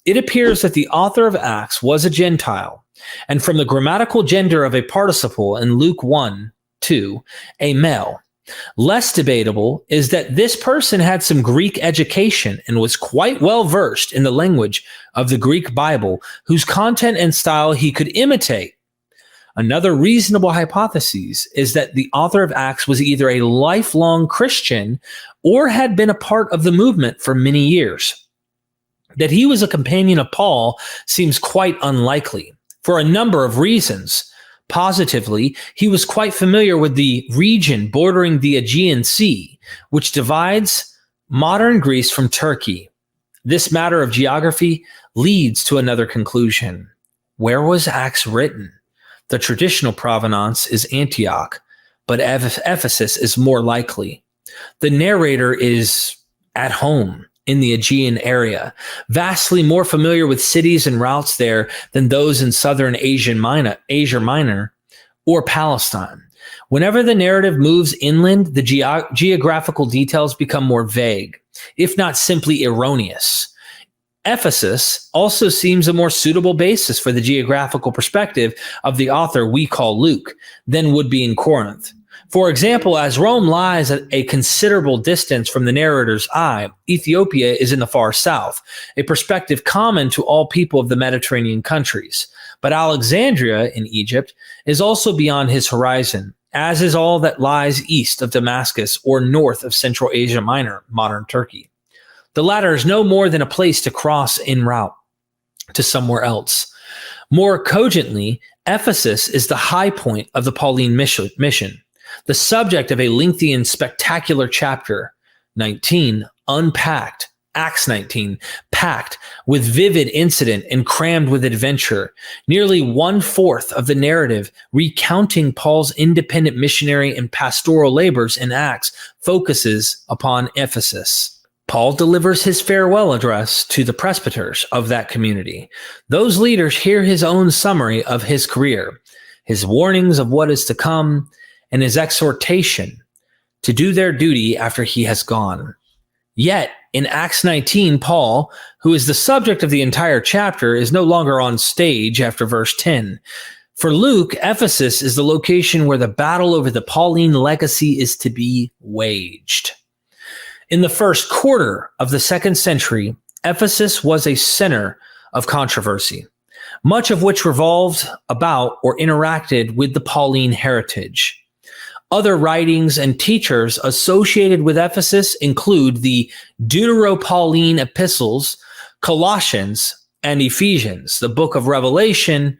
It appears that the author of Acts was a Gentile, and from the grammatical gender of a participle in Luke 1:2, a male. Less debatable is that this person had some Greek education and was quite well versed in the language of the Greek Bible, whose content and style he could imitate. Another reasonable hypothesis is that the author of Acts was either a lifelong Christian or had been a part of the movement for many years. That he was a companion of Paul seems quite unlikely for a number of reasons. Positively, he was quite familiar with the region bordering the Aegean Sea, which divides modern Greece from Turkey. This matter of geography leads to another conclusion. Where was Acts written? The traditional provenance is Antioch, but Ephesus is more likely. The narrator is at home in the Aegean area, vastly more familiar with cities and routes there than those in southern Asia Minor, or Palestine. Whenever the narrative moves inland, the geographical details become more vague, if not simply erroneous. Ephesus also seems a more suitable basis for the geographical perspective of the author we call Luke than would be in Corinth. For example, as Rome lies at a considerable distance from the narrator's eye, Ethiopia is in the far south, a perspective common to all people of the Mediterranean countries. But Alexandria in Egypt is also beyond his horizon, as is all that lies east of Damascus or north of Central Asia Minor, modern Turkey. The latter is no more than a place to cross en route to somewhere else. More cogently, Ephesus is the high point of the Pauline mission. The subject of a lengthy and spectacular chapter 19, unpacked, Acts 19, packed with vivid incident and crammed with adventure. Nearly 1/4 of the narrative recounting Paul's independent missionary and pastoral labors in Acts focuses upon Ephesus. Paul delivers his farewell address to the presbyters of that community. Those leaders hear his own summary of his career, his warnings of what is to come, and his exhortation to do their duty after he has gone. Yet, in Acts 19, Paul, who is the subject of the entire chapter, is no longer on stage after verse 10. For Luke, Ephesus is the location where the battle over the Pauline legacy is to be waged. In the first quarter of the 2nd century, Ephesus was a center of controversy, much of which revolved about or interacted with the Pauline heritage. Other writings and teachers associated with Ephesus include the Deutero-Pauline epistles, Colossians, and Ephesians, the book of Revelation,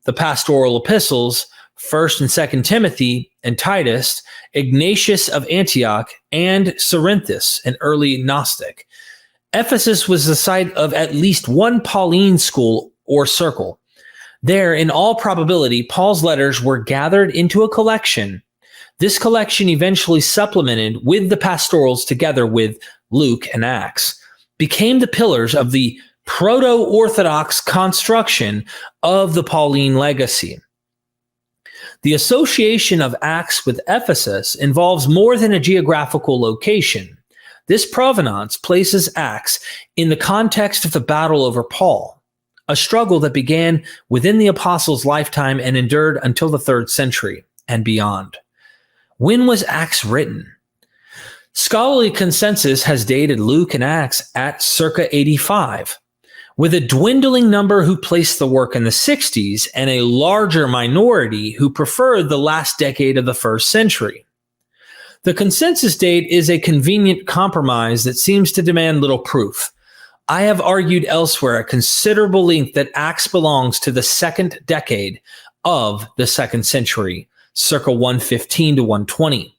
the pastoral epistles, 1st and 2nd Timothy and Titus, Ignatius of Antioch, and Cerinthus, an early Gnostic. Ephesus was the site of at least one Pauline school or circle. There, in all probability, Paul's letters were gathered into a collection. This collection eventually supplemented with the pastorals together with Luke and Acts, became the pillars of the proto-Orthodox construction of the Pauline legacy. The association of Acts with Ephesus involves more than a geographical location. This provenance places Acts in the context of the battle over Paul, a struggle that began within the apostles' lifetime and endured until the 3rd century and beyond. When was Acts written? Scholarly consensus has dated Luke and Acts at circa 85, with a dwindling number who placed the work in the 60s and a larger minority who preferred the last decade of the 1st century. The consensus date is a convenient compromise that seems to demand little proof. I have argued elsewhere at considerable length that Acts belongs to the 2nd decade of the 2nd century, circa 115 to 120.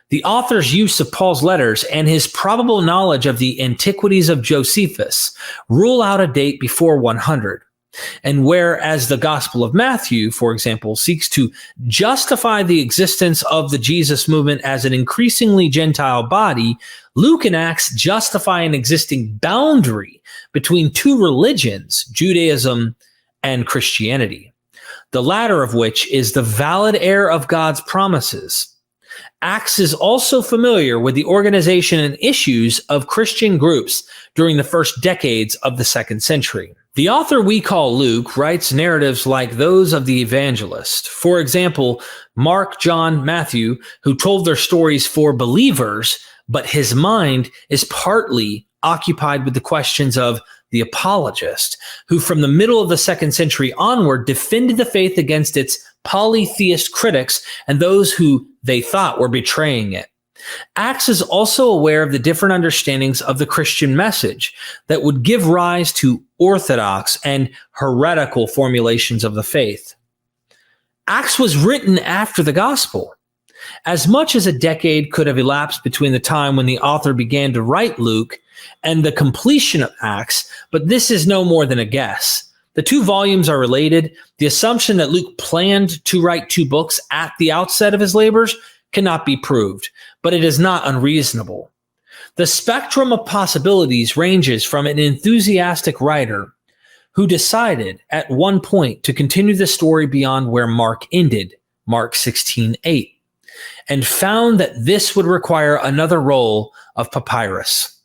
The author's use of Paul's letters and his probable knowledge of the Antiquities of Josephus rule out a date before 100. And whereas the Gospel of Matthew, for example, seeks to justify the existence of the Jesus movement as an increasingly Gentile body, Luke and Acts justify an existing boundary between two religions, Judaism and Christianity, the latter of which is the valid heir of God's promises. Acts is also familiar with the organization and issues of Christian groups during the first decades of the 2nd century. The author we call Luke writes narratives like those of the evangelist. For example, Mark, John, Matthew, who told their stories for believers, but his mind is partly occupied with the questions of the apologist, who from the middle of the 2nd century onward defended the faith against its polytheist critics and those who they thought were betraying it. Acts is also aware of the different understandings of the Christian message that would give rise to orthodox and heretical formulations of the faith. Acts was written after the gospel. As much as a decade could have elapsed between the time when the author began to write Luke and the completion of Acts, but this is no more than a guess. The 2 volumes are related. The assumption that Luke planned to write 2 books at the outset of his labors cannot be proved, but it is not unreasonable. The spectrum of possibilities ranges from an enthusiastic writer who decided at one point to continue the story beyond where Mark ended, Mark 16:8, and found that this would require another roll of papyrus,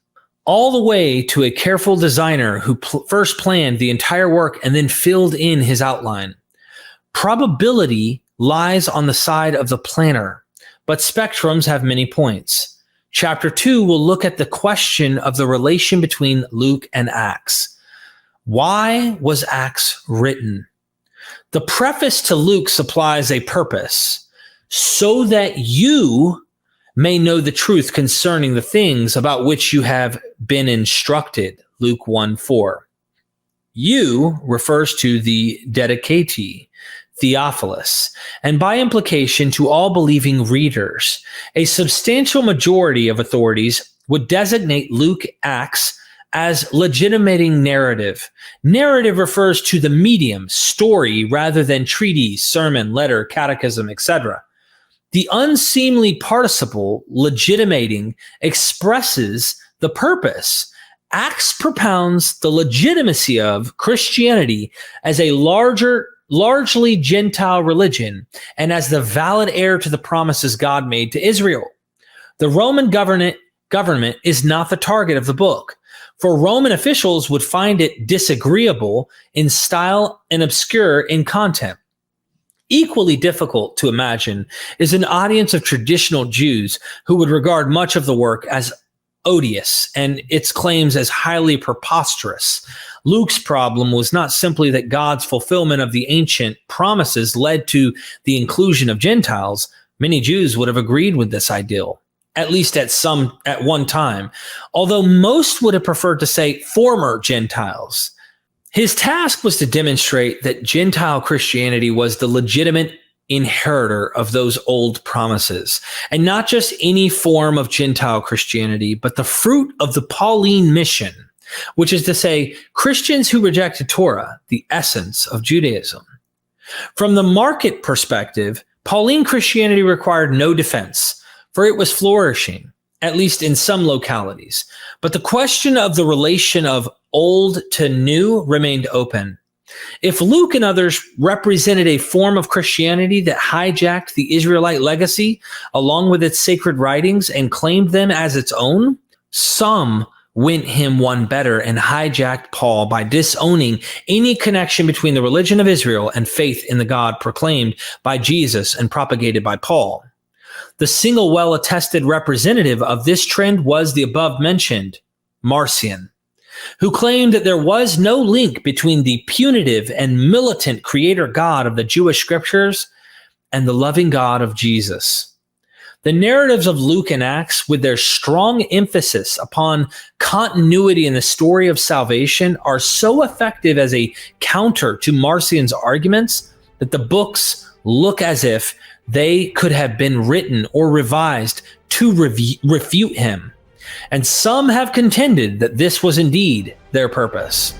all the way to a careful designer who first planned the entire work and then filled in his outline. Probability lies on the side of the planner, but spectrums have many points. Chapter 2 will look at the question of the relation between Luke and Acts. Why was Acts written? The preface to Luke supplies a purpose, so that you may know the truth concerning the things about which you have been instructed. Luke 1:4. You refers to the dedicatee, Theophilus, and by implication to all believing readers. A substantial majority of authorities would designate Luke Acts as legitimating narrative. Narrative refers to the medium, story, rather than treatise, sermon, letter, catechism, etc. The unseemly participle, legitimating, expresses the purpose. Acts propounds the legitimacy of Christianity as a largely Gentile religion and as the valid heir to the promises God made to Israel. The Roman government is not the target of the book, for Roman officials would find it disagreeable in style and obscure in content. Equally difficult to imagine is an audience of traditional Jews who would regard much of the work as odious and its claims as highly preposterous. Luke's problem was not simply that God's fulfillment of the ancient promises led to the inclusion of Gentiles. Many Jews would have agreed with this ideal, at least at one time, although most would have preferred to say former Gentiles. His task was to demonstrate that Gentile Christianity was the legitimate inheritor of those old promises, and not just any form of Gentile Christianity, but the fruit of the Pauline mission, which is to say, Christians who rejected Torah, the essence of Judaism. From the market perspective, Pauline Christianity required no defense, for it was flourishing, at least in some localities. But the question of the relation of old to new remained open. If Luke and others represented a form of Christianity that hijacked the Israelite legacy along with its sacred writings and claimed them as its own, some went him one better and hijacked Paul by disowning any connection between the religion of Israel and faith in the God proclaimed by Jesus and propagated by Paul. The single well-attested representative of this trend was the above-mentioned Marcion, who claimed that there was no link between the punitive and militant creator God of the Jewish scriptures and the loving God of Jesus. The narratives of Luke and Acts, with their strong emphasis upon continuity in the story of salvation, are so effective as a counter to Marcion's arguments that the books look as if they could have been written or revised to refute him. And some have contended that this was indeed their purpose.